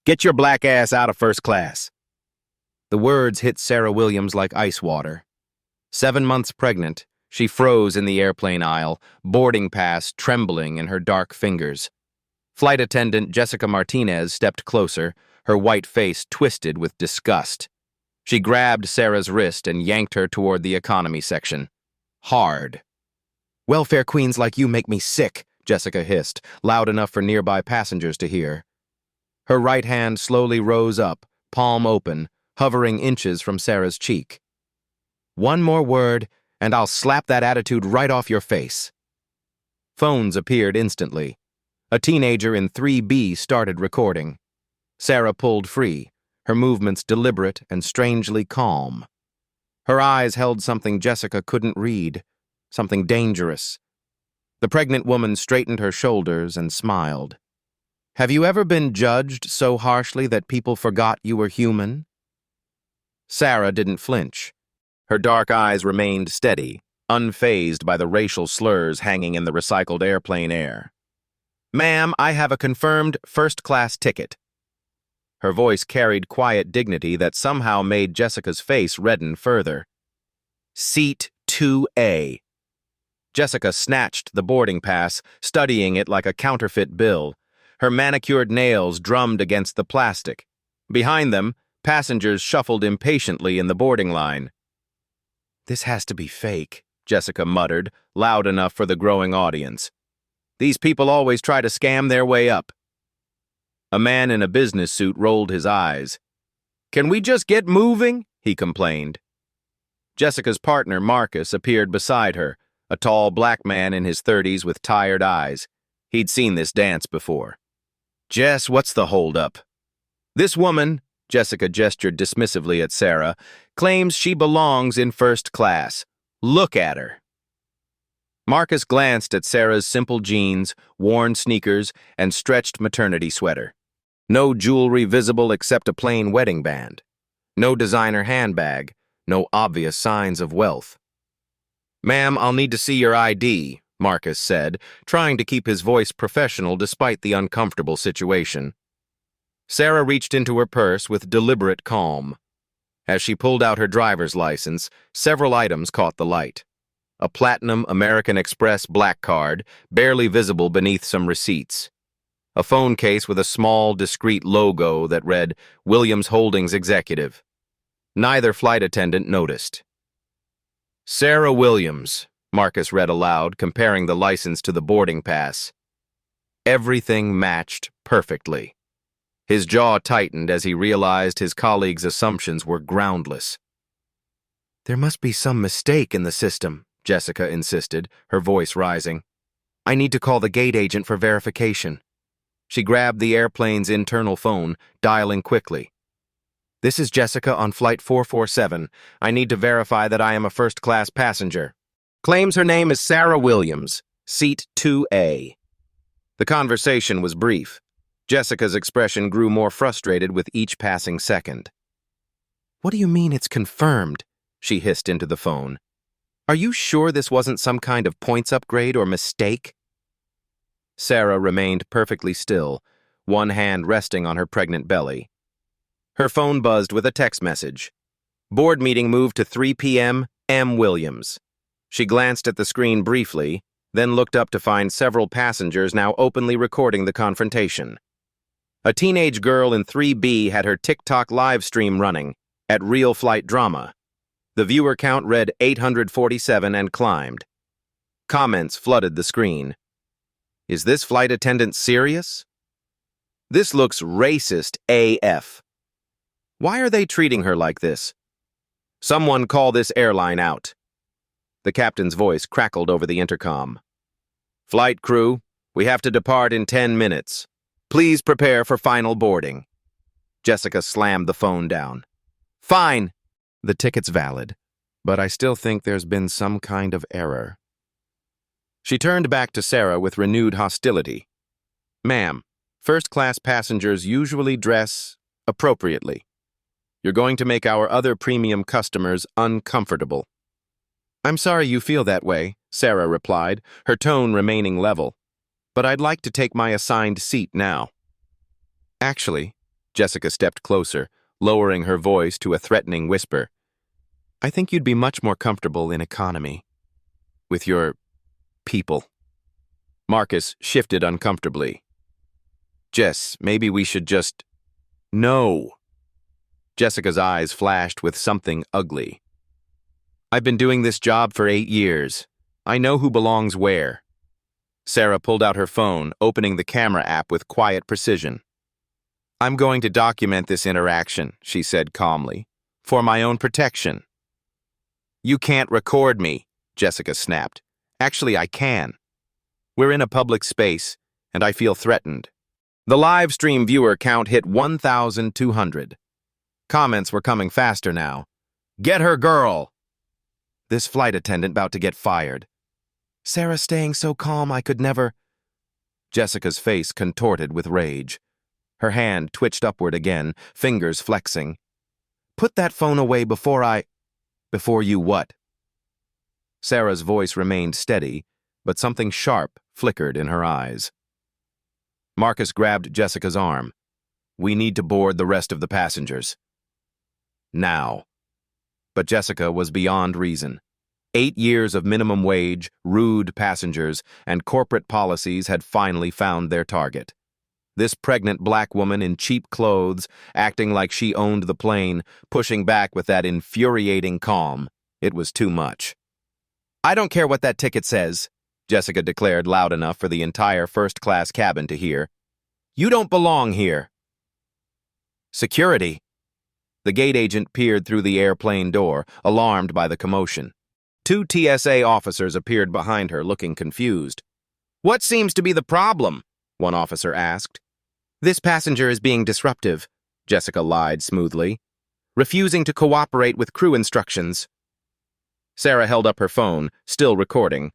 Get your black ass out of first class. The words hit Sarah Williams like ice water. 7 months pregnant, she froze in the airplane aisle, boarding pass trembling in her dark fingers. Flight attendant Jessica Martinez stepped closer, her white face twisted with disgust. She grabbed Sarah's wrist and yanked her toward the economy section. Hard. "Welfare queens like you make me sick," Jessica hissed, loud enough for nearby passengers to hear. Her right hand slowly rose up, palm open, hovering inches from Sarah's cheek. "One more word, and I'll slap that attitude right off your face." Phones appeared instantly. A teenager in 3B started recording. Sarah pulled free, her movements deliberate and strangely calm. Her eyes held something Jessica couldn't read, something dangerous. The pregnant woman straightened her shoulders and smiled. "Have you ever been judged so harshly that people forgot you were human?" Sarah didn't flinch. Her dark eyes remained steady, unfazed by the racial slurs hanging in the recycled airplane air. "Ma'am, I have a confirmed first-class ticket." Her voice carried quiet dignity that somehow made Jessica's face redden further. "Seat 2A." Jessica snatched the boarding pass, studying it like a counterfeit bill. Her manicured nails drummed against the plastic. Behind them, passengers shuffled impatiently in the boarding line. "This has to be fake," Jessica muttered, loud enough for the growing audience. "These people always try to scam their way up." A man in a business suit rolled his eyes. "Can we just get moving?" he complained. Jessica's partner, Marcus, appeared beside her, a tall black man in his 30s with tired eyes. He'd seen this dance before. "Jess, what's the holdup?" "This woman," Jessica gestured dismissively at Sarah, "claims she belongs in first class. Look at her." Marcus glanced at Sarah's simple jeans, worn sneakers, and stretched maternity sweater. No jewelry visible except a plain wedding band. No designer handbag. No obvious signs of wealth. "Ma'am, I'll need to see your ID," Marcus said, trying to keep his voice professional despite the uncomfortable situation. Sarah reached into her purse with deliberate calm. As she pulled out her driver's license, several items caught the light. A platinum American Express black card, barely visible beneath some receipts. A phone case with a small, discreet logo that read, "Williams Holdings Executive." Neither flight attendant noticed. "Sarah Williams," Marcus read aloud, comparing the license to the boarding pass. Everything matched perfectly. His jaw tightened as he realized his colleague's assumptions were groundless. "There must be some mistake in the system," Jessica insisted, her voice rising. "I need to call the gate agent for verification." She grabbed the airplane's internal phone, dialing quickly. "This is Jessica on Flight 447. I need to verify that I am a first-class passenger. Claims her name is Sarah Williams, Seat 2A. The conversation was brief. Jessica's expression grew more frustrated with each passing second. "What do you mean it's confirmed?" she hissed into the phone. "Are you sure this wasn't some kind of points upgrade or mistake?" Sarah remained perfectly still, one hand resting on her pregnant belly. Her phone buzzed with a text message. "Board meeting moved to 3 p.m. M. Williams." She glanced at the screen briefly, then looked up to find several passengers now openly recording the confrontation. A teenage girl in 3B had her TikTok live stream running, at Real Flight Drama. The viewer count read 847 and climbed. Comments flooded the screen. "Is this flight attendant serious? This looks racist AF. Why are they treating her like this? Someone call this airline out." The captain's voice crackled over the intercom. "Flight crew, we have to depart in 10 minutes. Please prepare for final boarding." Jessica slammed the phone down. "Fine. The ticket's valid, but I still think there's been some kind of error." She turned back to Sarah with renewed hostility. "Ma'am, first-class passengers usually dress appropriately. You're going to make our other premium customers uncomfortable." "I'm sorry you feel that way," Sarah replied, her tone remaining level. "But I'd like to take my assigned seat now." "Actually," Jessica stepped closer, lowering her voice to a threatening whisper. I think you'd be much more comfortable in economy. With your people. Marcus shifted uncomfortably. Jess, maybe we should just... No. Jessica's eyes flashed with something ugly. I've been doing this job for 8 years. I know who belongs where. Sarah pulled out her phone, opening the camera app with quiet precision. I'm going to document this interaction, she said calmly, for my own protection. You can't record me, Jessica snapped. Actually, I can. We're in a public space, and I feel threatened. The live stream viewer count hit 1,200. Comments were coming faster now. Get her, girl! This flight attendant about to get fired. Sarah staying so calm I could never... Jessica's face contorted with rage. Her hand twitched upward again, fingers flexing. Put that phone away before I... Before you what? Sarah's voice remained steady, but something sharp flickered in her eyes. Marcus grabbed Jessica's arm. We need to board the rest of the passengers. Now. But Jessica was beyond reason. 8 years of minimum wage, rude passengers, and corporate policies had finally found their target. This pregnant black woman in cheap clothes, acting like she owned the plane, pushing back with that infuriating calm. It was too much. I don't care what that ticket says, Jessica declared loud enough for the entire first-class cabin to hear. You don't belong here. Security. The gate agent peered through the airplane door, alarmed by the commotion. 2 TSA officers appeared behind her, looking confused. What seems to be the problem? One officer asked. This passenger is being disruptive, Jessica lied smoothly, refusing to cooperate with crew instructions. Sarah held up her phone, still recording.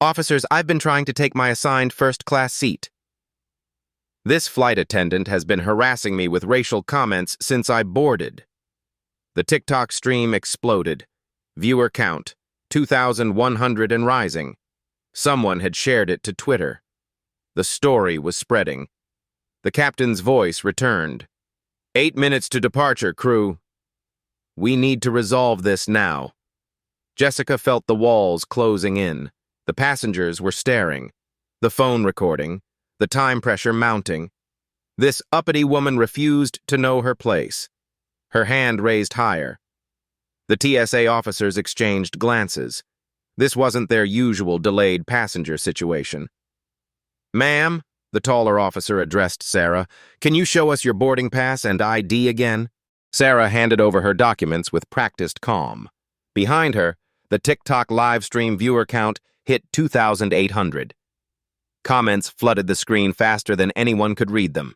Officers, I've been trying to take my assigned first-class seat. This flight attendant has been harassing me with racial comments since I boarded. The TikTok stream exploded. Viewer count, 2,100 and rising. Someone had shared it to Twitter. The story was spreading. The captain's voice returned. 8 minutes to departure, crew. We need to resolve this now. Jessica felt the walls closing in. The passengers were staring. The phone recording. The time pressure mounting. This uppity woman refused to know her place. Her hand raised higher. The TSA officers exchanged glances. This wasn't their usual delayed passenger situation. Ma'am, the taller officer addressed Sarah, can you show us your boarding pass and ID again? Sarah handed over her documents with practiced calm. Behind her, the TikTok live stream viewer count hit 2,800. Comments flooded the screen faster than anyone could read them.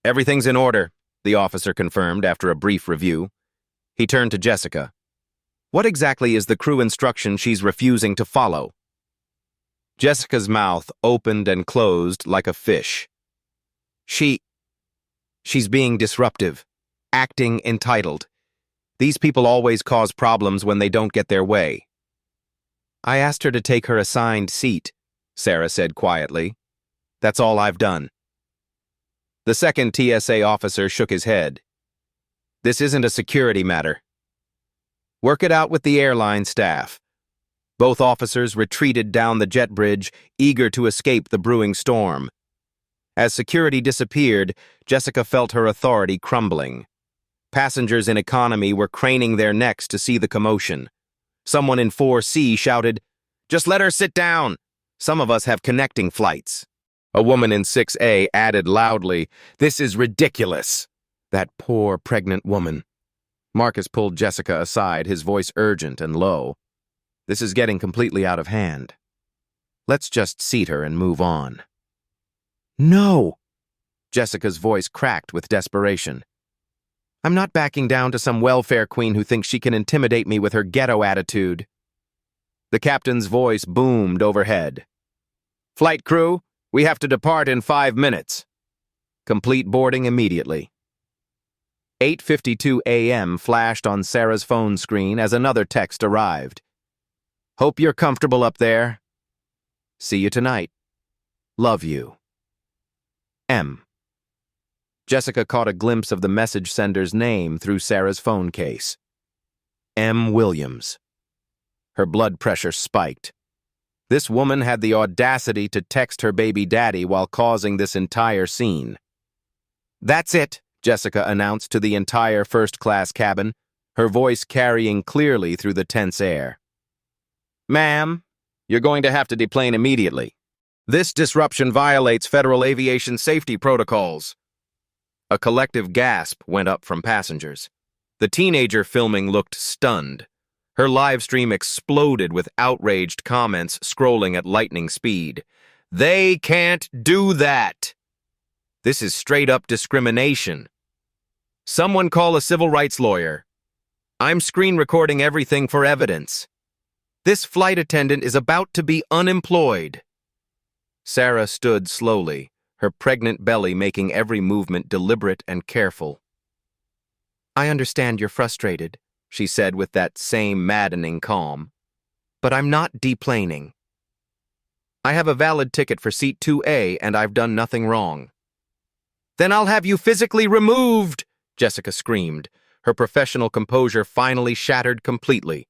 Everything's in order, the officer confirmed after a brief review. He turned to Jessica. What exactly is the crew instruction she's refusing to follow? Jessica's mouth opened and closed like a fish. She's being disruptive, acting entitled. These people always cause problems when they don't get their way. I asked her to take her assigned seat, Sarah said quietly. That's all I've done. The second TSA officer shook his head. This isn't a security matter. Work it out with the airline staff. Both officers retreated down the jet bridge, eager to escape the brewing storm. As security disappeared, Jessica felt her authority crumbling. Passengers in economy were craning their necks to see the commotion. Someone in 4C shouted, "Just let her sit down. Some of us have connecting flights." A woman in 6A added loudly, "This is ridiculous." That poor pregnant woman. Marcus pulled Jessica aside, his voice urgent and low. This is getting completely out of hand. Let's just seat her and move on. No! Jessica's voice cracked with desperation. I'm not backing down to some welfare queen who thinks she can intimidate me with her ghetto attitude. The captain's voice boomed overhead. Flight crew, we have to depart in 5 minutes. Complete boarding immediately. 8:52 a.m. flashed on Sarah's phone screen as another text arrived. Hope you're comfortable up there. See you tonight. Love you. M. Jessica caught a glimpse of the message sender's name through Sarah's phone case. M. Williams. Her blood pressure spiked. This woman had the audacity to text her baby daddy while causing this entire scene. "That's it," Jessica announced to the entire first-class cabin, her voice carrying clearly through the tense air. "Ma'am, you're going to have to deplane immediately. This disruption violates federal aviation safety protocols." A collective gasp went up from passengers. The teenager filming looked stunned. Her live stream exploded with outraged comments scrolling at lightning speed. "They can't do that! This is straight-up discrimination. Someone call a civil rights lawyer. I'm screen recording everything for evidence. This flight attendant is about to be unemployed." Sarah stood slowly, her pregnant belly making every movement deliberate and careful. "I understand you're frustrated," she said with that same maddening calm. "But I'm not deplaning. I have a valid ticket for seat 2A and I've done nothing wrong." "Then I'll have you physically removed!" Jessica screamed, her professional composure finally shattered completely.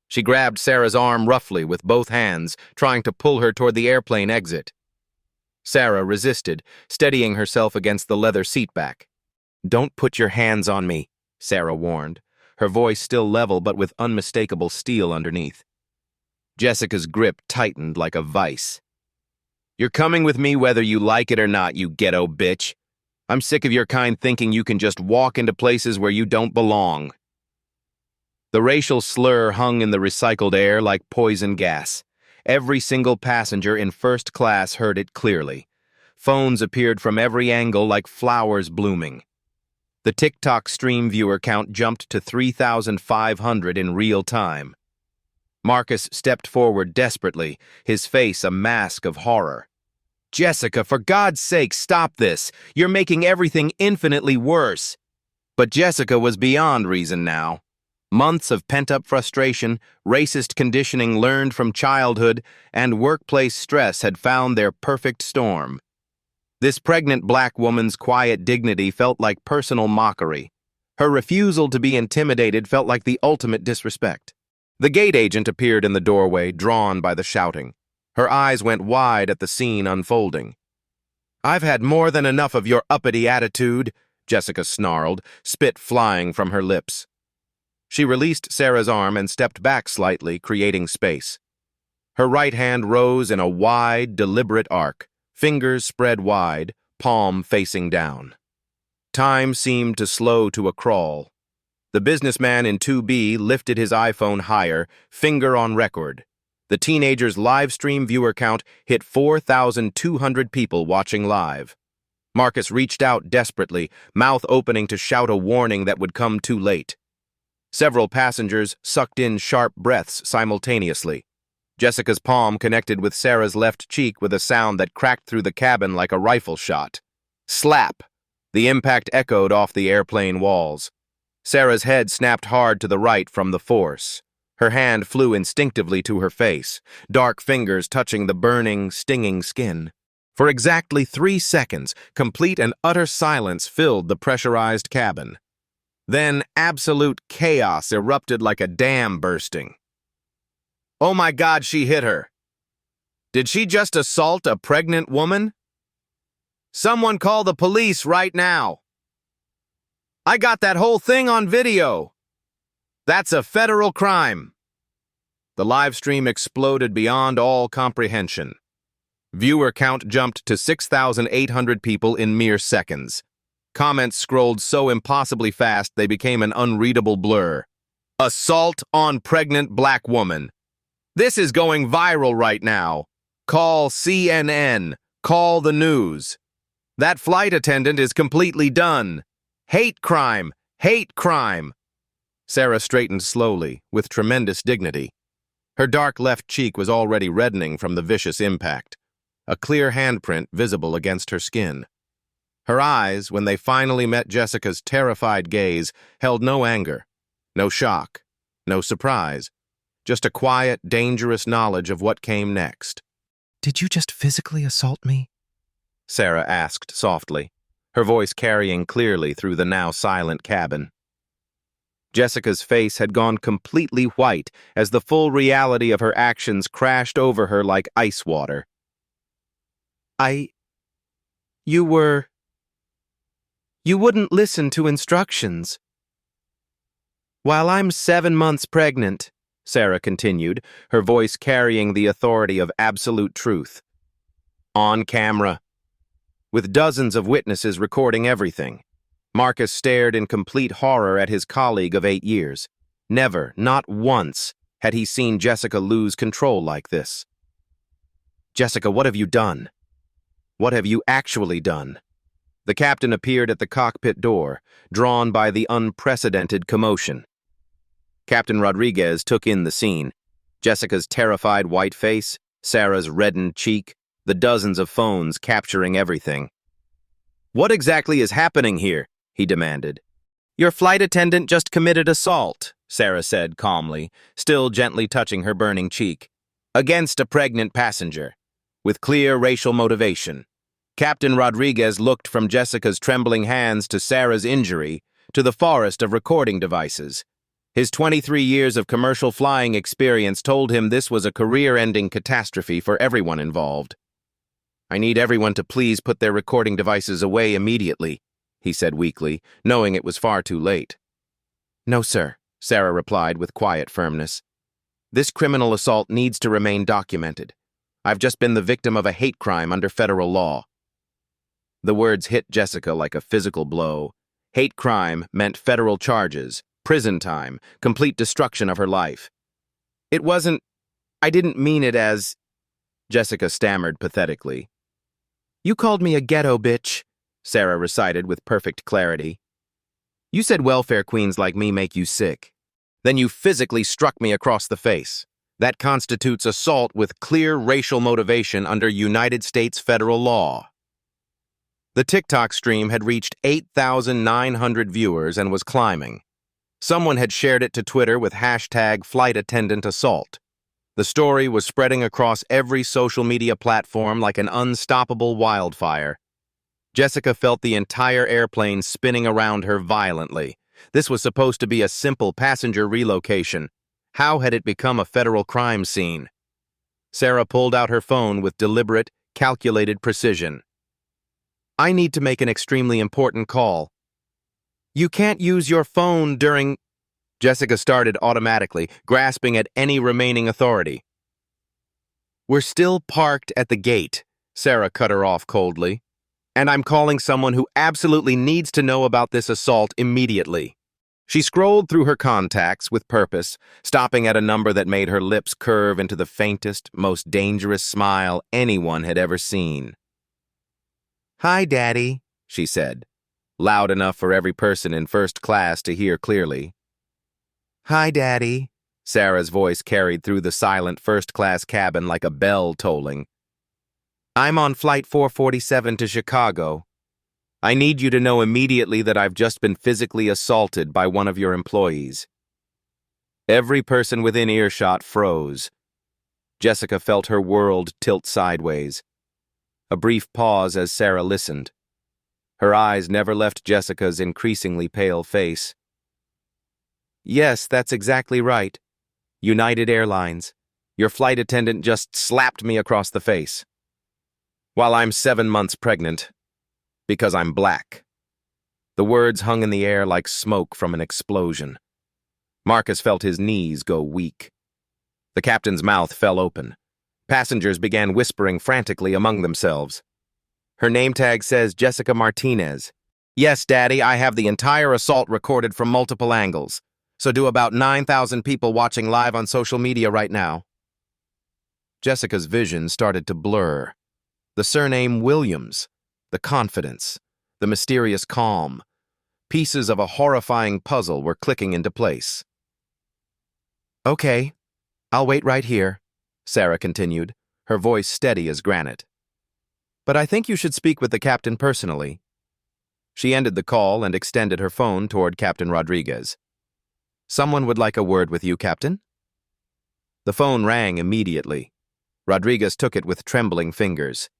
She grabbed Sarah's arm roughly with both hands, trying to pull her toward the airplane exit. Sarah resisted, steadying herself against the leather seatback. "Don't put your hands on me," Sarah warned, her voice still level but with unmistakable steel underneath. Jessica's grip tightened like a vice. "You're coming with me whether you like it or not, you ghetto bitch. I'm sick of your kind thinking you can just walk into places where you don't belong." The racial slur hung in the recycled air like poison gas. Every single passenger in first class heard it clearly. Phones appeared from every angle like flowers blooming. The TikTok stream viewer count jumped to 3,500 in real time. Marcus stepped forward desperately, his face a mask of horror. "Jessica, for God's sake, stop this. You're making everything infinitely worse." But Jessica was beyond reason now. Months of pent-up frustration, racist conditioning learned from childhood, and workplace stress had found their perfect storm. This pregnant black woman's quiet dignity felt like personal mockery. Her refusal to be intimidated felt like the ultimate disrespect. The gate agent appeared in the doorway, drawn by the shouting. Her eyes went wide at the scene unfolding. "I've had more than enough of your uppity attitude," Jessica snarled, spit flying from her lips. She released Sarah's arm and stepped back slightly, creating space. Her right hand rose in a wide, deliberate arc, fingers spread wide, palm facing down. Time seemed to slow to a crawl. The businessman in 2B lifted his iPhone higher, finger on record. The teenager's live stream viewer count hit 4,200 people watching live. Marcus reached out desperately, mouth opening to shout a warning that would come too late. Several passengers sucked in sharp breaths simultaneously. Jessica's palm connected with Sarah's left cheek with a sound that cracked through the cabin like a rifle shot. Slap! The impact echoed off the airplane walls. Sarah's head snapped hard to the right from the force. Her hand flew instinctively to her face, dark fingers touching the burning, stinging skin. For exactly 3 seconds, complete and utter silence filled the pressurized cabin. Then absolute chaos erupted like a dam bursting. "Oh my God, she hit her. Did she just assault a pregnant woman? Someone call the police right now. I got that whole thing on video. That's a federal crime." The live stream exploded beyond all comprehension. Viewer count jumped to 6,800 people in mere seconds. Comments scrolled so impossibly fast they became an unreadable blur. "Assault on pregnant black woman. This is going viral right now. Call CNN. Call the news. That flight attendant is completely done. Hate crime. Hate crime." Sarah straightened slowly, with tremendous dignity. Her dark left cheek was already reddening from the vicious impact, a clear handprint visible against her skin. Her eyes, when they finally met Jessica's terrified gaze, held no anger, no shock, no surprise, just a quiet, dangerous knowledge of what came next. "Did you just physically assault me?" Sarah asked softly, her voice carrying clearly through the now silent cabin. Jessica's face had gone completely white as the full reality of her actions crashed over her like ice water. You wouldn't listen to instructions. While I'm 7 months pregnant, Sarah continued, her voice carrying the authority of absolute truth. On camera, with dozens of witnesses recording everything. Marcus stared in complete horror at his colleague of 8 years. Never, not once, had he seen Jessica lose control like this. Jessica, what have you done? What have you actually done? The captain appeared at the cockpit door, drawn by the unprecedented commotion. Captain Rodriguez took in the scene. Jessica's terrified white face, Sarah's reddened cheek, the dozens of phones capturing everything. What exactly is happening here? He demanded. Your flight attendant just committed assault, Sarah said calmly, still gently touching her burning cheek, against a pregnant passenger, with clear racial motivation. Captain Rodriguez looked from Jessica's trembling hands to Sarah's injury, to the forest of recording devices. His 23 years of commercial flying experience told him this was a career-ending catastrophe for everyone involved. I need everyone to please put their recording devices away immediately, he said weakly, knowing it was far too late. No, sir, Sarah replied with quiet firmness. This criminal assault needs to remain documented. I've just been the victim of a hate crime under federal law. The words hit Jessica like a physical blow. Hate crime meant federal charges, prison time, complete destruction of her life. I didn't mean it as... Jessica stammered pathetically. You called me a ghetto bitch, Sarah recited with perfect clarity. You said welfare queens like me make you sick. Then you physically struck me across the face. That constitutes assault with clear racial motivation under United States federal law. The TikTok stream had reached 8,900 viewers and was climbing. Someone had shared it to Twitter with hashtag flight attendant assault. The story was spreading across every social media platform like an unstoppable wildfire. Jessica felt the entire airplane spinning around her violently. This was supposed to be a simple passenger relocation. How had it become a federal crime scene? Sarah pulled out her phone with deliberate, calculated precision. I need to make an extremely important call. You can't use your phone during... Jessica started automatically, grasping at any remaining authority. We're still parked at the gate, Sarah cut her off coldly. And I'm calling someone who absolutely needs to know about this assault immediately. She scrolled through her contacts with purpose, stopping at a number that made her lips curve into the faintest, most dangerous smile anyone had ever seen. Hi, Daddy, she said, loud enough for every person in first class to hear clearly. Hi, Daddy, Sarah's voice carried through the silent first-class cabin like a bell tolling. I'm on Flight 447 to Chicago. I need you to know immediately that I've just been physically assaulted by one of your employees. Every person within earshot froze. Jessica felt her world tilt sideways. A brief pause as Sarah listened. Her eyes never left Jessica's increasingly pale face. Yes, that's exactly right. United Airlines. Your flight attendant just slapped me across the face. While I'm 7 months pregnant. Because I'm black. The words hung in the air like smoke from an explosion. Marcus felt his knees go weak. The captain's mouth fell open. Passengers began whispering frantically among themselves. Her name tag says Jessica Martinez. Yes, Daddy, I have the entire assault recorded from multiple angles. So do about 9,000 people watching live on social media right now. Jessica's vision started to blur. The surname Williams, the confidence, the mysterious calm. Pieces of a horrifying puzzle were clicking into place. Okay, I'll wait right here, Sarah continued, her voice steady as granite. But I think you should speak with the captain personally. She ended the call and extended her phone toward Captain Rodriguez. Someone would like a word with you, Captain. The phone rang immediately. Rodriguez took it with trembling fingers.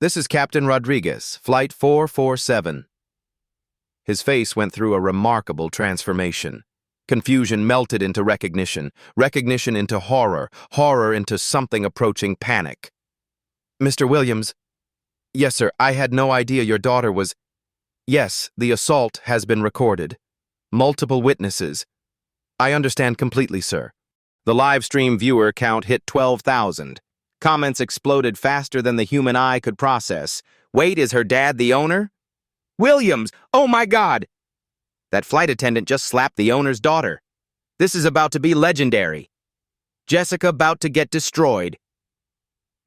This is Captain Rodriguez, Flight 447. His face went through a remarkable transformation. Confusion melted into recognition, recognition into horror, horror into something approaching panic. Mr. Williams. Yes, sir, I had no idea your daughter was... Yes, the assault has been recorded. Multiple witnesses. I understand completely, sir. The live stream viewer count hit 12,000. Comments exploded faster than the human eye could process. Wait, is her dad the owner? Williams! Oh my God! That flight attendant just slapped the owner's daughter. This is about to be legendary. Jessica about to get destroyed.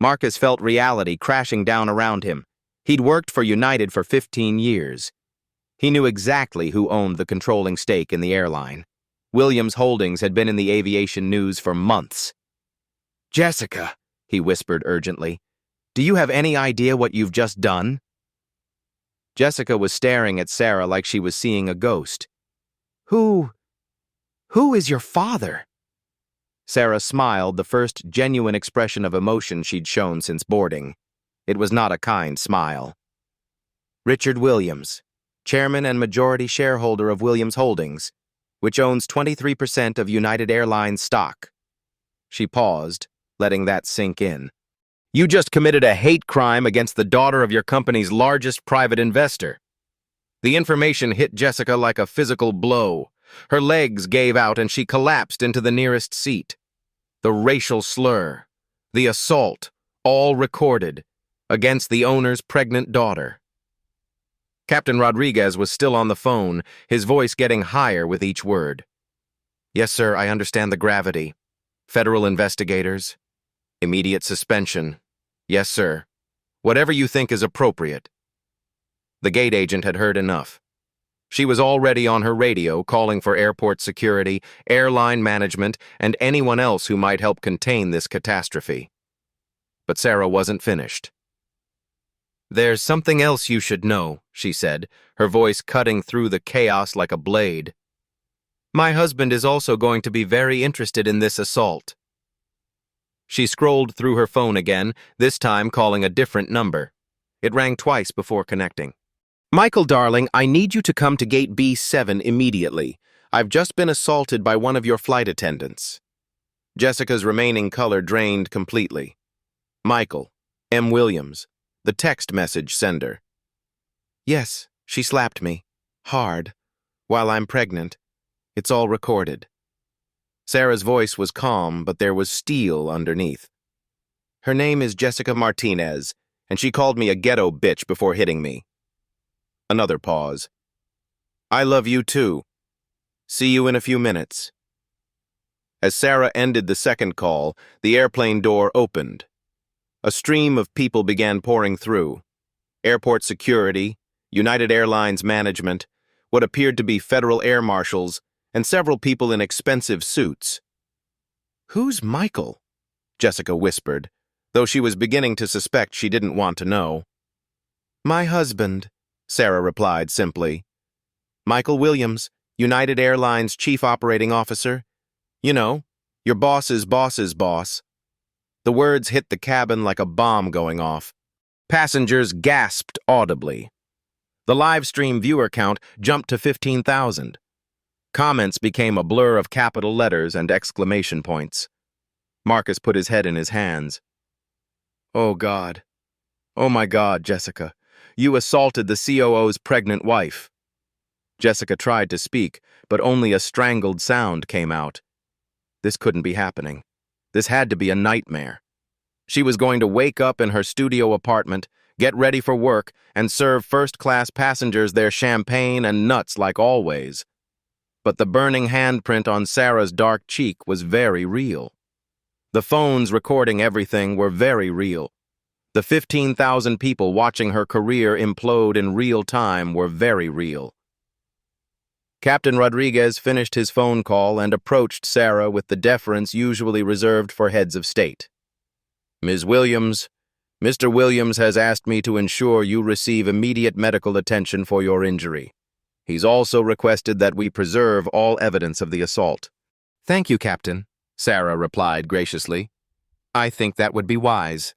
Marcus felt reality crashing down around him. He'd worked for United for 15 years. He knew exactly who owned the controlling stake in the airline. Williams Holdings had been in the aviation news for months. Jessica, he whispered urgently, do you have any idea what you've just done? Jessica was staring at Sarah like she was seeing a ghost. Who is your father? Sarah smiled, the first genuine expression of emotion she'd shown since boarding. It was not a kind smile. Richard Williams, chairman and majority shareholder of Williams Holdings, which owns 23% of United Airlines stock. She paused, letting that sink in. You just committed a hate crime against the daughter of your company's largest private investor. The information hit Jessica like a physical blow. Her legs gave out and she collapsed into the nearest seat. The racial slur, the assault, all recorded, against the owner's pregnant daughter. Captain Rodriguez was still on the phone, his voice getting higher with each word. Yes, sir, I understand the gravity. Federal investigators. Immediate suspension. Yes, sir. Whatever you think is appropriate. The gate agent had heard enough. She was already on her radio calling for airport security, airline management, and anyone else who might help contain this catastrophe. But Sarah wasn't finished. There's something else you should know, she said, her voice cutting through the chaos like a blade. My husband is also going to be very interested in this assault. She scrolled through her phone again, this time calling a different number. It rang twice before connecting. Michael, darling, I need you to come to gate B7 immediately. I've just been assaulted by one of your flight attendants. Jessica's remaining color drained completely. Michael, M. Williams, the text message sender. Yes, she slapped me. Hard. While I'm pregnant. It's all recorded. Sarah's voice was calm, but there was steel underneath. Her name is Jessica Martinez, and she called me a ghetto bitch before hitting me. Another pause. I love you too. See you in a few minutes. As Sarah ended the second call, the airplane door opened. A stream of people began pouring through. Airport security, United Airlines management, what appeared to be federal air marshals, and several people in expensive suits. Who's Michael? Jessica whispered, though she was beginning to suspect she didn't want to know. My husband, Sarah replied simply. Michael Williams, United Airlines Chief Operating Officer. You know, your boss's boss's boss. The words hit the cabin like a bomb going off. Passengers gasped audibly. The live stream viewer count jumped to 15,000. Comments became a blur of capital letters and exclamation points. Marcus put his head in his hands. Oh, God. Oh, my God, Jessica. You assaulted the COO's pregnant wife. Jessica tried to speak, but only a strangled sound came out. This couldn't be happening. This had to be a nightmare. She was going to wake up in her studio apartment, get ready for work, and serve first-class passengers their champagne and nuts like always. But the burning handprint on Sarah's dark cheek was very real. The phones recording everything were very real. The 15,000 people watching her career implode in real time were very real. Captain Rodriguez finished his phone call and approached Sarah with the deference usually reserved for heads of state. Ms. Williams, Mr. Williams has asked me to ensure you receive immediate medical attention for your injury. He's also requested that we preserve all evidence of the assault. Thank you, Captain, Sarah replied graciously. I think that would be wise.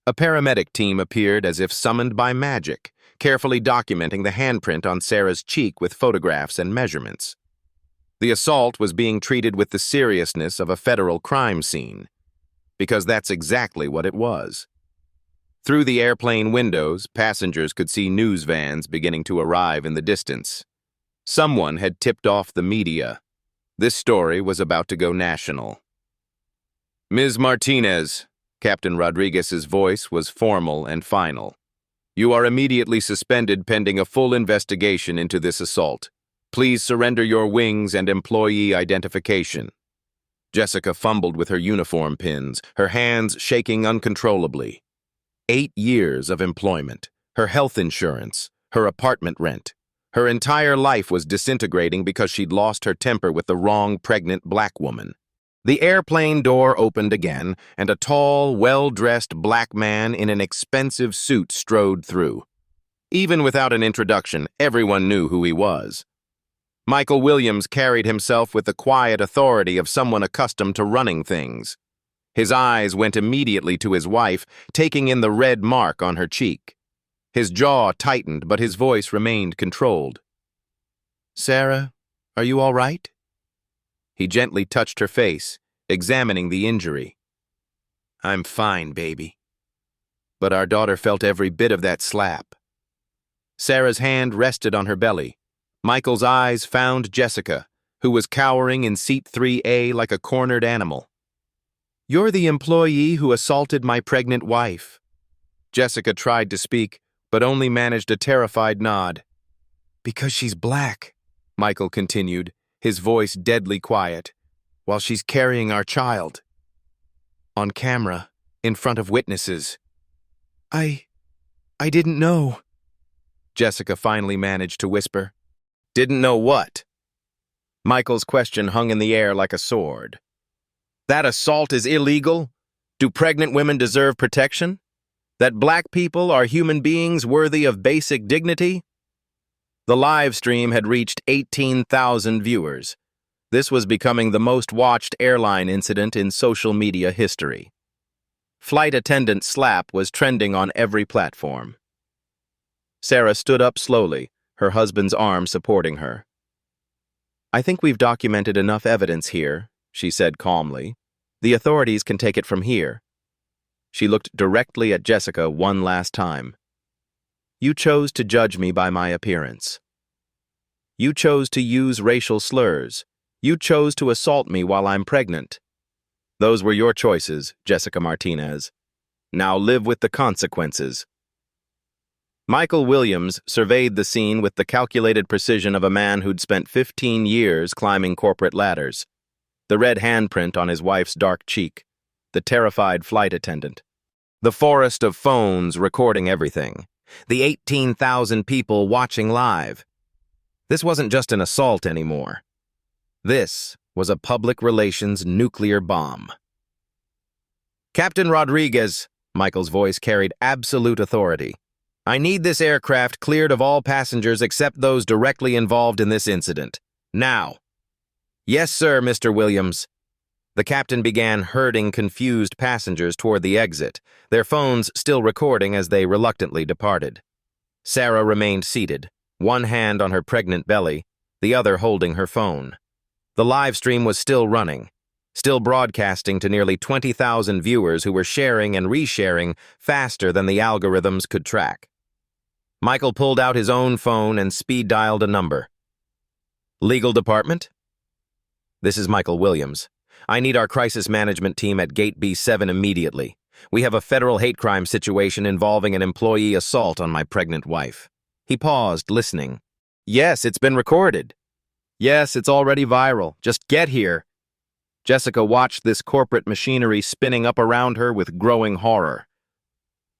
A paramedic team appeared as if summoned by magic, carefully documenting the handprint on Sarah's cheek with photographs and measurements. The assault was being treated with the seriousness of a federal crime scene, because that's exactly what it was. Through the airplane windows, passengers could see news vans beginning to arrive in the distance. Someone had tipped off the media. This story was about to go national. "Ms. Martinez," Captain Rodriguez's voice was formal and final. "You are immediately suspended pending a full investigation into this assault. Please surrender your wings and employee identification." Jessica fumbled with her uniform pins, her hands shaking uncontrollably. 8 years of employment, her health insurance, her apartment rent. Her entire life was disintegrating because she'd lost her temper with the wrong pregnant black woman. The airplane door opened again, and a tall, well-dressed black man in an expensive suit strode through. Even without an introduction, everyone knew who he was. Michael Williams carried himself with the quiet authority of someone accustomed to running things. His eyes went immediately to his wife, taking in the red mark on her cheek. His jaw tightened, but his voice remained controlled. "Sarah, are you all right?" He gently touched her face, examining the injury. "I'm fine, baby." But our daughter felt every bit of that slap. Sarah's hand rested on her belly. Michael's eyes found Jessica, who was cowering in seat 3A like a cornered animal. "You're the employee who assaulted my pregnant wife." Jessica tried to speak, but only managed a terrified nod. "Because she's black," Michael continued, his voice deadly quiet, "while she's carrying our child. On camera, in front of witnesses." I didn't know," Jessica finally managed to whisper. "Didn't know what?" Michael's question hung in the air like a sword. That assault is illegal? Do pregnant women deserve protection? That black people are human beings worthy of basic dignity? The live stream had reached 18,000 viewers. This was becoming the most watched airline incident in social media history. Flight attendant slap was trending on every platform. Sarah stood up slowly, her husband's arm supporting her. "I think we've documented enough evidence here," she said calmly. "The authorities can take it from here." She looked directly at Jessica one last time. "You chose to judge me by my appearance. You chose to use racial slurs. You chose to assault me while I'm pregnant. Those were your choices, Jessica Martinez. Now live with the consequences." Michael Williams surveyed the scene with the calculated precision of a man who'd spent 15 years climbing corporate ladders. The red handprint on his wife's dark cheek, the terrified flight attendant, the forest of phones recording everything, the 18,000 people watching live. This wasn't just an assault anymore. This was a public relations nuclear bomb. "Captain Rodriguez," Michael's voice carried absolute authority. "I need this aircraft cleared of all passengers except those directly involved in this incident. Now." "Yes, sir, Mr. Williams." The captain began herding confused passengers toward the exit, their phones still recording as they reluctantly departed. Sarah remained seated, one hand on her pregnant belly, the other holding her phone. The live stream was still running, still broadcasting to nearly 20,000 viewers who were sharing and resharing faster than the algorithms could track. Michael pulled out his own phone and speed-dialed a number. "Legal department?" "This is Michael Williams. I need our crisis management team at Gate B7 immediately. We have a federal hate crime situation involving an employee assault on my pregnant wife." He paused, listening. "Yes, it's been recorded." "Yes, it's already viral. Just get here." Jessica watched this corporate machinery spinning up around her with growing horror.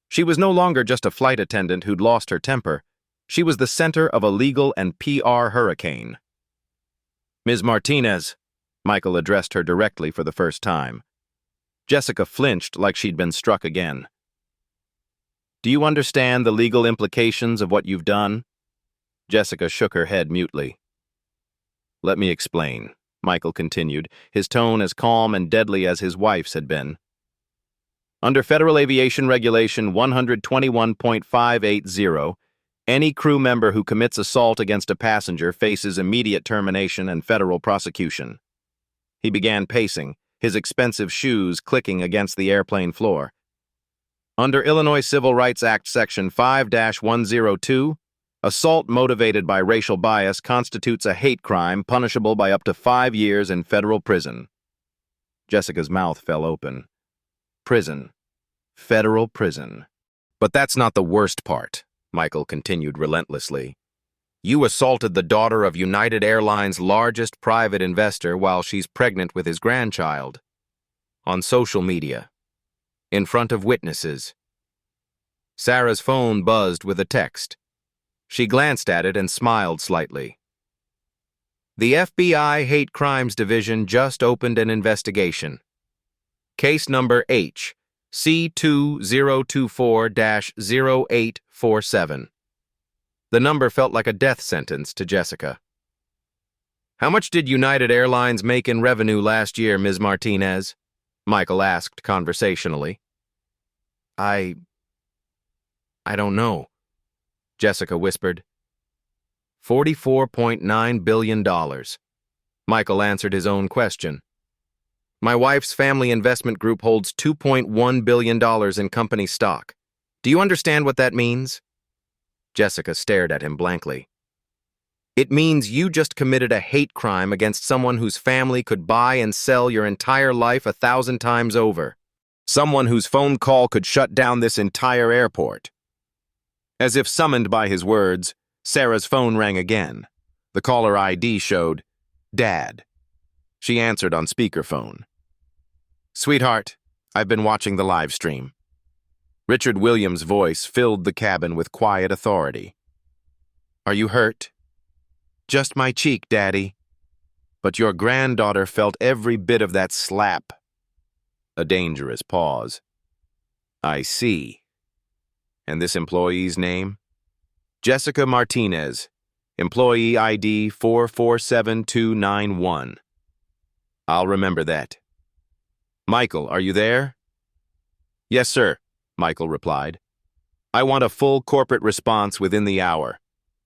She was no longer just a flight attendant who'd lost her temper. She was the center of a legal and PR hurricane. "Ms. Martinez," Michael addressed her directly for the first time. Jessica flinched like she'd been struck again. "Do you understand the legal implications of what you've done?" Jessica shook her head mutely. "Let me explain," Michael continued, his tone as calm and deadly as his wife's had been. Under Federal Aviation Regulation 121.580, any crew member who commits assault against a passenger faces immediate termination and federal prosecution. He began pacing, his expensive shoes clicking against the airplane floor. Under Illinois Civil Rights Act Section 5-102, assault motivated by racial bias constitutes a hate crime punishable by up to 5 years in federal prison. Jessica's mouth fell open. Prison. Federal prison. But that's not the worst part, Michael continued relentlessly. You assaulted the daughter of United Airlines' largest private investor while she's pregnant with his grandchild. On social media. In front of witnesses. Sarah's phone buzzed with a text. She glanced at it and smiled slightly. The FBI Hate Crimes Division just opened an investigation. Case number H, C2024-0847. The number felt like a death sentence to Jessica. How much did United Airlines make in revenue last year, Ms. Martinez? Michael asked conversationally. I don't know, Jessica whispered. $44.9 billion. Michael answered his own question. My wife's family investment group holds $2.1 billion in company stock. Do you understand what that means? Jessica stared at him blankly. It means you just committed a hate crime against someone whose family could buy and sell your entire life 1,000 times over. Someone whose phone call could shut down this entire airport. As if summoned by his words, Sarah's phone rang again. The caller ID showed, Dad. She answered on speakerphone. Sweetheart, I've been watching the live stream. Richard Williams' voice filled the cabin with quiet authority. Are you hurt? Just my cheek, Daddy. But your granddaughter felt every bit of that slap. A dangerous pause. I see. And this employee's name? Jessica Martinez, employee ID 447291. I'll remember that. Michael, are you there? Yes, sir, Michael replied. I want a full corporate response within the hour.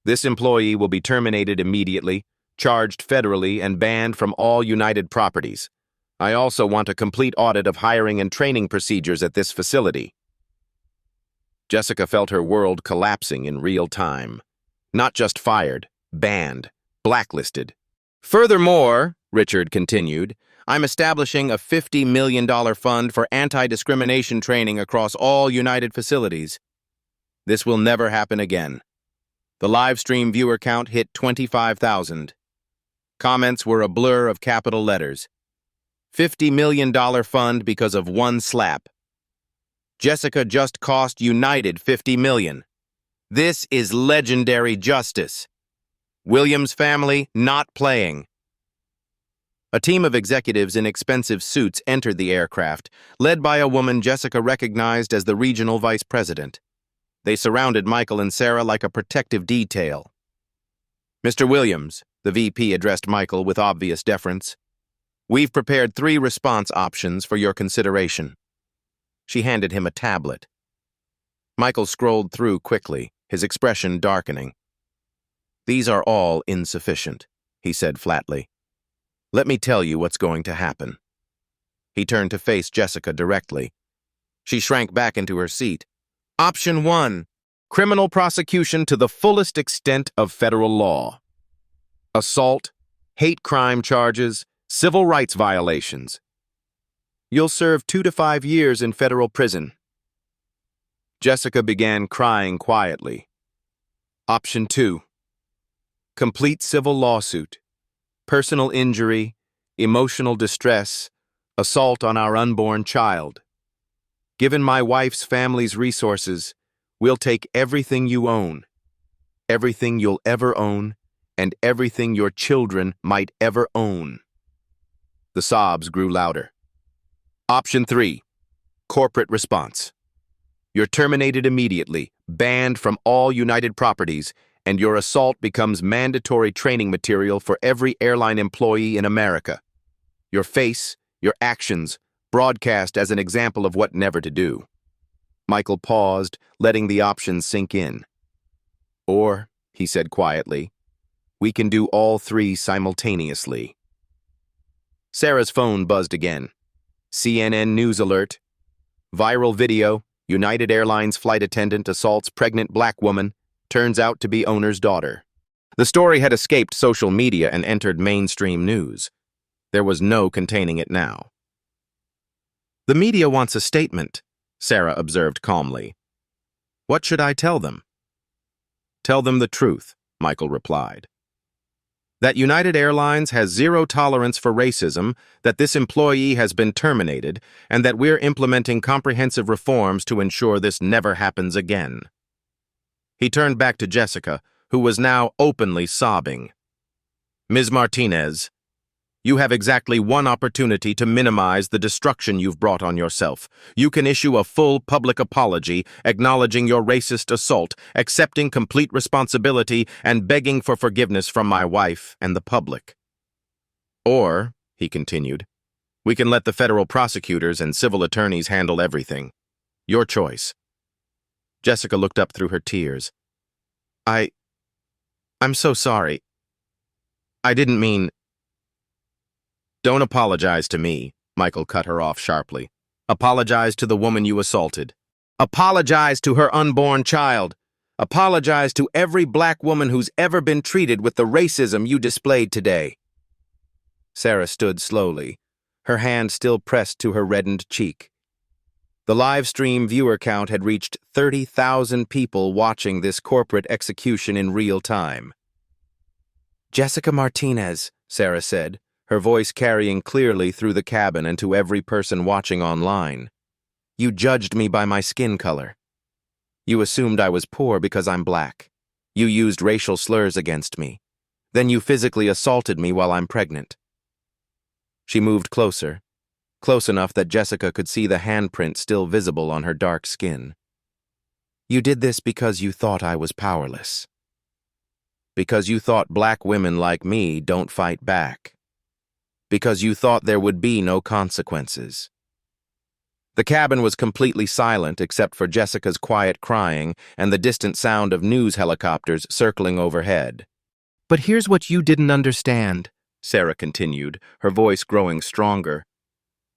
This employee will be terminated immediately, charged federally, and banned from all United properties. I also want a complete audit of hiring and training procedures at this facility. Jessica felt her world collapsing in real time. Not just fired, banned, blacklisted. Furthermore, Richard continued, I'm establishing a $50 million fund for anti-discrimination training across all United facilities. This will never happen again. The live stream viewer count hit 25,000. Comments were a blur of capital letters. $50 million fund because of one slap. Jessica just cost United $50 million. This is legendary justice. Williams' family not playing. A team of executives in expensive suits entered the aircraft, led by a woman Jessica recognized as the regional vice president. They surrounded Michael and Sarah like a protective detail. Mr. Williams, the VP addressed Michael with obvious deference. We've prepared 3 response options for your consideration. She handed him a tablet. Michael scrolled through quickly, his expression darkening. These are all insufficient, he said flatly. Let me tell you what's going to happen. He turned to face Jessica directly. She shrank back into her seat. Option 1, criminal prosecution to the fullest extent of federal law. Assault, hate crime charges, civil rights violations. You'll serve 2 to 5 years in federal prison. Jessica began crying quietly. Option 2, complete civil lawsuit, personal injury, emotional distress, assault on our unborn child. Given my wife's family's resources, we'll take everything you own, everything you'll ever own, and everything your children might ever own. The sobs grew louder. Option 3, corporate response. You're terminated immediately, banned from all United properties, and your assault becomes mandatory training material for every airline employee in America. Your face, your actions, broadcast as an example of what never to do. Michael paused, letting the options sink in. Or, he said quietly, we can do all three simultaneously. Sarah's phone buzzed again. CNN news alert. Viral video, United Airlines flight attendant assaults pregnant black woman, turns out to be owner's daughter. The story had escaped social media and entered mainstream news. There was no containing it now. The media wants a statement, Sarah observed calmly. What should I tell them? Tell them the truth, Michael replied. That United Airlines has zero tolerance for racism, that this employee has been terminated, and that we're implementing comprehensive reforms to ensure this never happens again. He turned back to Jessica, who was now openly sobbing. Ms. Martinez, you have exactly one opportunity to minimize the destruction you've brought on yourself. You can issue a full public apology, acknowledging your racist assault, accepting complete responsibility, and begging for forgiveness from my wife and the public. Or, he continued, we can let the federal prosecutors and civil attorneys handle everything. Your choice. Jessica looked up through her tears. I'm so sorry. I didn't mean... Don't apologize to me, Michael cut her off sharply. Apologize to the woman you assaulted. Apologize to her unborn child. Apologize to every black woman who's ever been treated with the racism you displayed today. Sarah stood slowly, her hand still pressed to her reddened cheek. The live stream viewer count had reached 30,000 people watching this corporate execution in real time. Jessica Martinez, Sarah said, her voice carrying clearly through the cabin and to every person watching online. You judged me by my skin color. You assumed I was poor because I'm black. You used racial slurs against me. Then you physically assaulted me while I'm pregnant. She moved closer, close enough that Jessica could see the handprint still visible on her dark skin. You did this because you thought I was powerless. Because you thought black women like me don't fight back. Because you thought there would be no consequences. The cabin was completely silent except for Jessica's quiet crying and the distant sound of news helicopters circling overhead. But here's what you didn't understand, Sarah continued, her voice growing stronger.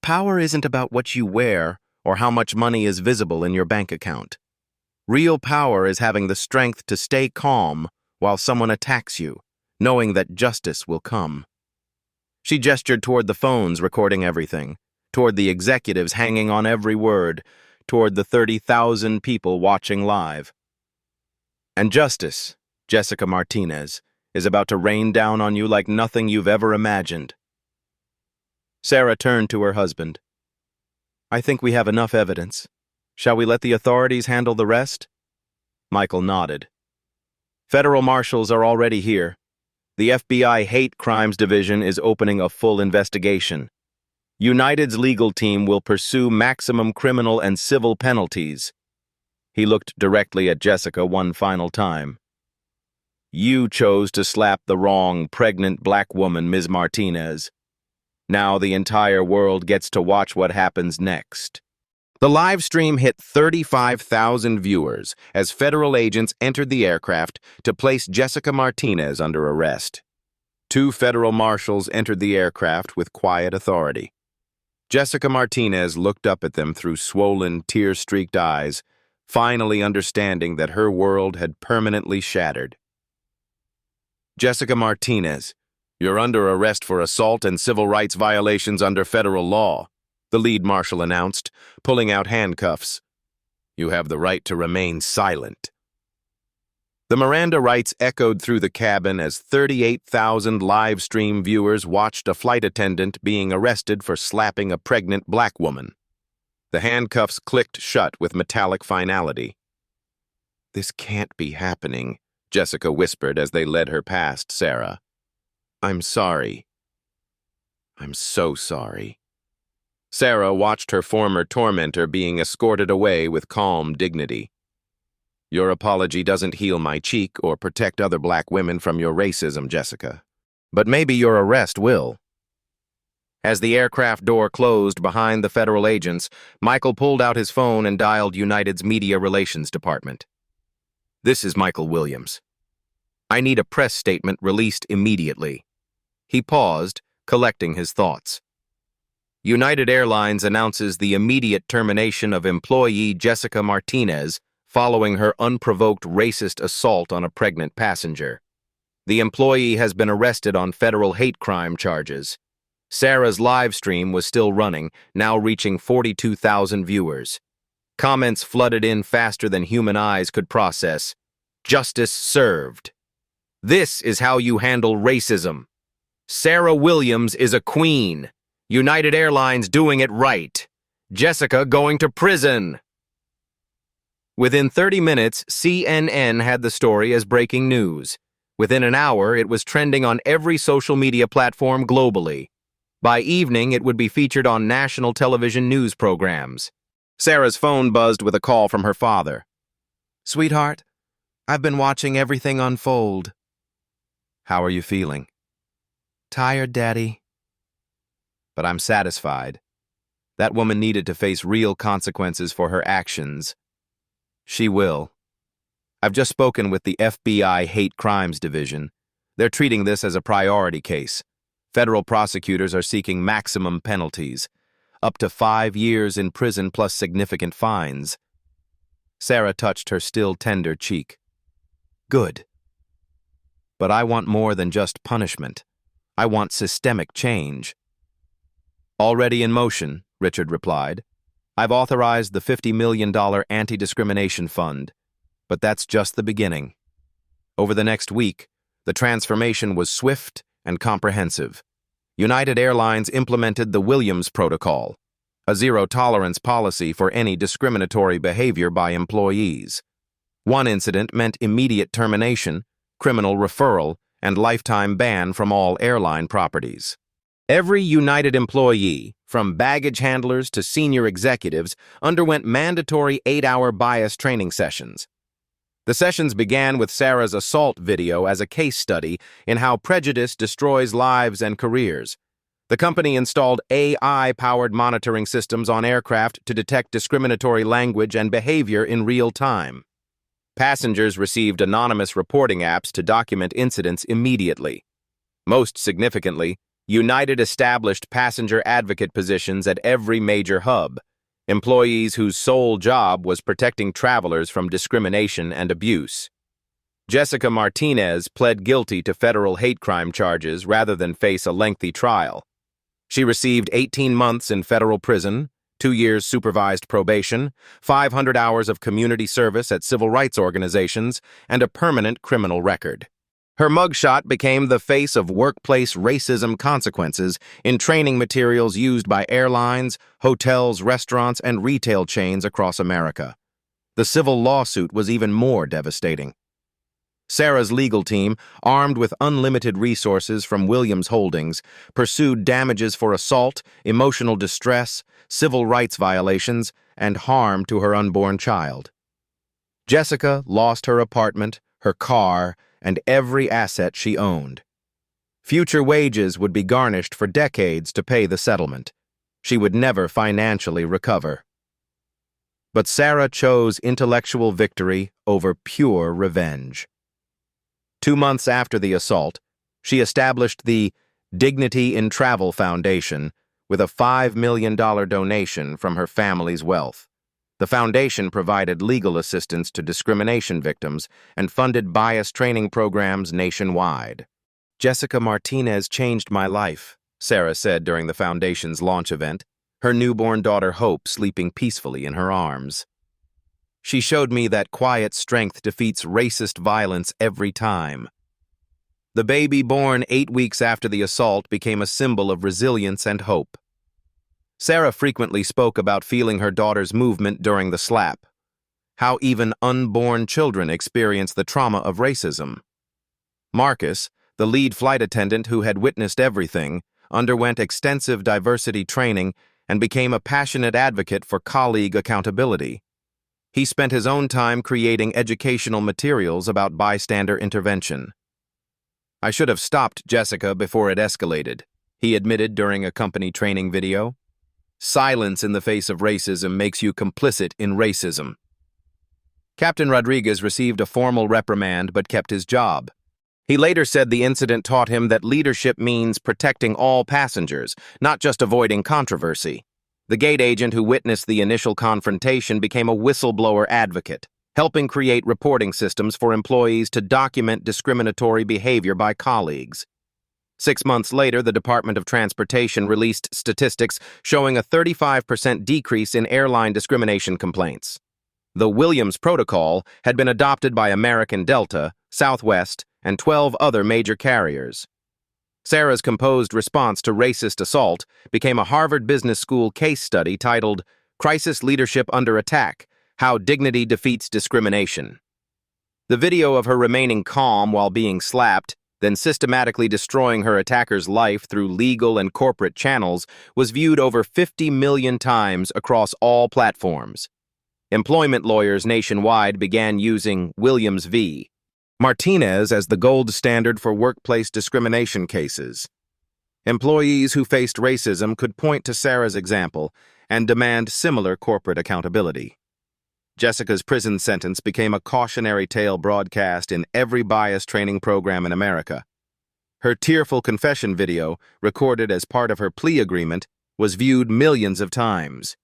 Power isn't about what you wear or how much money is visible in your bank account. Real power is having the strength to stay calm while someone attacks you, knowing that justice will come. She gestured toward the phones recording everything, toward the executives hanging on every word, toward the 30,000 people watching live. And justice, Jessica Martinez, is about to rain down on you like nothing you've ever imagined. Sarah turned to her husband. I think we have enough evidence. Shall we let the authorities handle the rest? Michael nodded. Federal marshals are already here. The FBI Hate Crimes Division is opening a full investigation. United's legal team will pursue maximum criminal and civil penalties. He looked directly at Jessica one final time. You chose to slap the wrong pregnant black woman, Ms. Martinez. Now the entire world gets to watch what happens next. The live stream hit 35,000 viewers as federal agents entered the aircraft to place Jessica Martinez under arrest. 2 federal marshals entered the aircraft with quiet authority. Jessica Martinez looked up at them through swollen, tear-streaked eyes, finally understanding that her world had permanently shattered. Jessica Martinez, you're under arrest for assault and civil rights violations under federal law, the lead marshal announced, pulling out handcuffs. You have the right to remain silent. The Miranda rights echoed through the cabin as 38,000 live stream viewers watched a flight attendant being arrested for slapping a pregnant black woman. The handcuffs clicked shut with metallic finality. This can't be happening, Jessica whispered as they led her past Sarah. I'm sorry. I'm so sorry. Sarah watched her former tormentor being escorted away with calm dignity. Your apology doesn't heal my cheek or protect other black women from your racism, Jessica. But maybe your arrest will. As the aircraft door closed behind the federal agents, Michael pulled out his phone and dialed United's Media Relations Department. "This is Michael Williams. I need a press statement released immediately." He paused, collecting his thoughts. United Airlines announces the immediate termination of employee Jessica Martinez following her unprovoked racist assault on a pregnant passenger. The employee has been arrested on federal hate crime charges. Sarah's live stream was still running, now reaching 42,000 viewers. Comments flooded in faster than human eyes could process. "Justice served. This is how you handle racism. Sarah Williams is a queen. United Airlines doing it right. Jessica going to prison." Within 30 minutes, CNN had the story as breaking news. Within an hour, it was trending on every social media platform globally. By evening, it would be featured on national television news programs. Sarah's phone buzzed with a call from her father. "Sweetheart, I've been watching everything unfold." "How are you feeling?" "Tired, Daddy. But I'm satisfied. That woman needed to face real consequences for her actions. She will. I've just spoken with the FBI Hate Crimes Division. They're treating this as a priority case. Federal prosecutors are seeking maximum penalties, up to 5 years in prison plus significant fines. Sarah touched her still tender cheek. "Good. But I want more than just punishment. I want systemic change." "Already in motion," Richard replied. "I've authorized the $50 million anti-discrimination fund, but that's just the beginning." Over the next week, the transformation was swift and comprehensive. United Airlines implemented the Williams Protocol, a zero-tolerance policy for any discriminatory behavior by employees. One incident meant immediate termination, criminal referral, and lifetime ban from all airline properties. Every United employee, from baggage handlers to senior executives, underwent mandatory 8-hour bias training sessions. The sessions began with Sarah's assault video as a case study in how prejudice destroys lives and careers. The company installed AI-powered monitoring systems on aircraft to detect discriminatory language and behavior in real time. Passengers received anonymous reporting apps to document incidents immediately. Most significantly, United established passenger advocate positions at every major hub, employees whose sole job was protecting travelers from discrimination and abuse. Jessica Martinez pled guilty to federal hate crime charges rather than face a lengthy trial. She received 18 months in federal prison, 2 years supervised probation, 500 hours of community service at civil rights organizations, and a permanent criminal record. Her mugshot became the face of workplace racism consequences in training materials used by airlines, hotels, restaurants, and retail chains across America. The civil lawsuit was even more devastating. Sarah's legal team, armed with unlimited resources from Williams Holdings, pursued damages for assault, emotional distress, civil rights violations, and harm to her unborn child. Jessica lost her apartment, her car, and every asset she owned. Future wages would be garnished for decades to pay the settlement. She would never financially recover. But Sarah chose intellectual victory over pure revenge. 2 months after the assault, she established the Dignity in Travel Foundation with a $5 million donation from her family's wealth. The foundation provided legal assistance to discrimination victims and funded bias training programs nationwide. "Jessica Martinez changed my life," Sarah said during the foundation's launch event, her newborn daughter Hope sleeping peacefully in her arms. "She showed me that quiet strength defeats racist violence every time." The baby born 8 weeks after the assault became a symbol of resilience and hope. Sarah frequently spoke about feeling her daughter's movement during the slap, how even unborn children experience the trauma of racism. Marcus, the lead flight attendant who had witnessed everything, underwent extensive diversity training and became a passionate advocate for colleague accountability. He spent his own time creating educational materials about bystander intervention. "I should have stopped Jessica before it escalated," he admitted during a company training video. Silence in the face of racism makes you complicit in racism. Captain Rodriguez received a formal reprimand but kept his job. He later said the incident taught him that leadership means protecting all passengers, not just avoiding controversy. The gate agent who witnessed the initial confrontation became a whistleblower advocate, helping create reporting systems for employees to document discriminatory behavior by colleagues. 6 months later, the Department of Transportation released statistics showing a 35% decrease in airline discrimination complaints. The Williams Protocol had been adopted by American Delta, Southwest, and 12 other major carriers. Sarah's composed response to racist assault became a Harvard Business School case study titled "Crisis Leadership Under Attack: How Dignity Defeats Discrimination." The video of her remaining calm while being slapped, then systematically destroying her attacker's life through legal and corporate channels, was viewed over 50 million times across all platforms. Employment lawyers nationwide began using Williams v. Martinez as the gold standard for workplace discrimination cases. Employees who faced racism could point to Sarah's example and demand similar corporate accountability. Jessica's prison sentence became a cautionary tale broadcast in every bias training program in America. Her tearful confession video, recorded as part of her plea agreement, was viewed millions of times.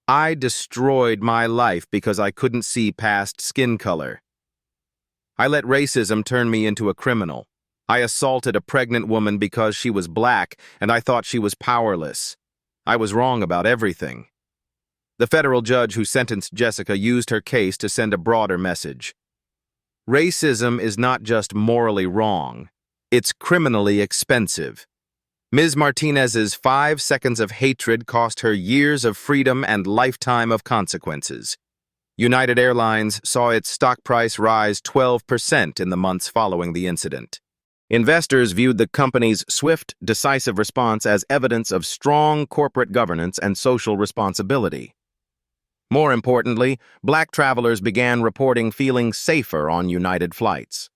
"I destroyed my life because I couldn't see past skin color. I let racism turn me into a criminal. I assaulted a pregnant woman because she was black and I thought she was powerless. I was wrong about everything." The federal judge who sentenced Jessica used her case to send a broader message. Racism is not just morally wrong, it's criminally expensive. Ms. Martinez's 5 seconds of hatred cost her years of freedom and lifetime of consequences. United Airlines saw its stock price rise 12% in the months following the incident. Investors viewed the company's swift, decisive response as evidence of strong corporate governance and social responsibility. More importantly, black travelers began reporting feeling safer on United flights.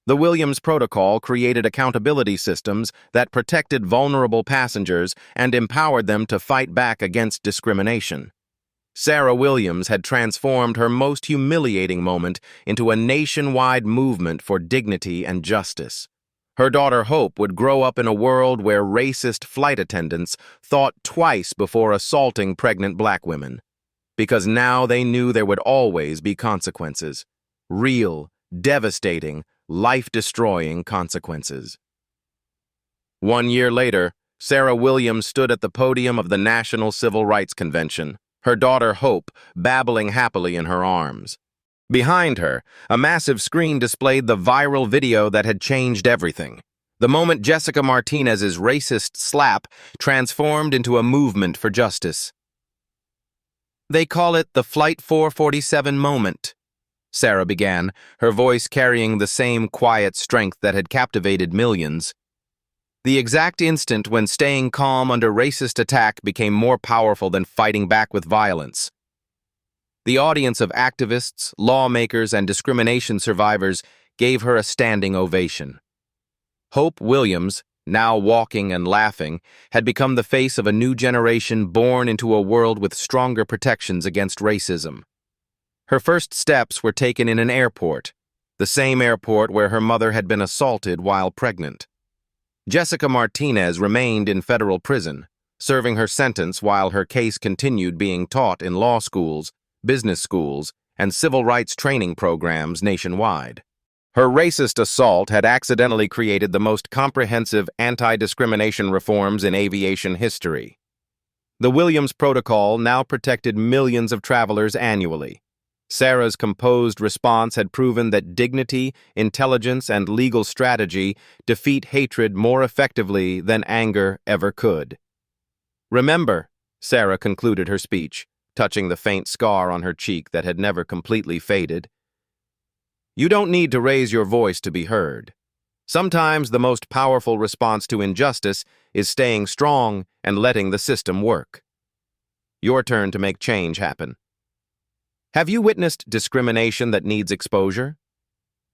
The Williams Protocol created accountability systems that protected vulnerable passengers and empowered them to fight back against discrimination. Sarah Williams had transformed her most humiliating moment into a nationwide movement for dignity and justice. Her daughter Hope would grow up in a world where racist flight attendants thought twice before assaulting pregnant black women, because now they knew there would always be consequences. Real, devastating, life-destroying consequences. 1 year later, Sarah Williams stood at the podium of the National Civil Rights Convention, her daughter Hope babbling happily in her arms. Behind her, a massive screen displayed the viral video that had changed everything. The moment Jessica Martinez's racist slap transformed into a movement for justice. "They call it the Flight 447 moment," Sarah began, her voice carrying the same quiet strength that had captivated millions. "The exact instant when staying calm under racist attack became more powerful than fighting back with violence." The audience of activists, lawmakers, and discrimination survivors gave her a standing ovation. Hope Williams, now walking and laughing, had become the face of a new generation born into a world with stronger protections against racism. Her first steps were taken in an airport, the same airport where her mother had been assaulted while pregnant. Jessica Martinez remained in federal prison, serving her sentence while her case continued being taught in law schools, business schools, and civil rights training programs nationwide. Her racist assault had accidentally created the most comprehensive anti-discrimination reforms in aviation history. The Williams Protocol now protected millions of travelers annually. Sarah's composed response had proven that dignity, intelligence, and legal strategy defeat hatred more effectively than anger ever could. "Remember," Sarah concluded her speech, touching the faint scar on her cheek that had never completely faded, "you don't need to raise your voice to be heard. Sometimes the most powerful response to injustice is staying strong and letting the system work." Your turn to make change happen. Have you witnessed discrimination that needs exposure?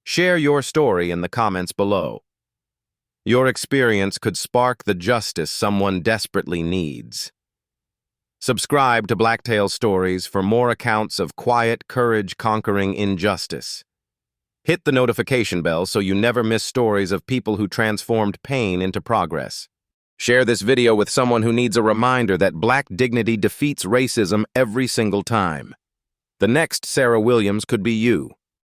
Share your story in the comments below. Your experience could spark the justice someone desperately needs. Subscribe to Blacktail Stories for more accounts of quiet courage conquering injustice. Hit the notification bell so you never miss stories of people who transformed pain into progress. Share this video with someone who needs a reminder that Black dignity defeats racism every single time. The next Sarah Williams could be you.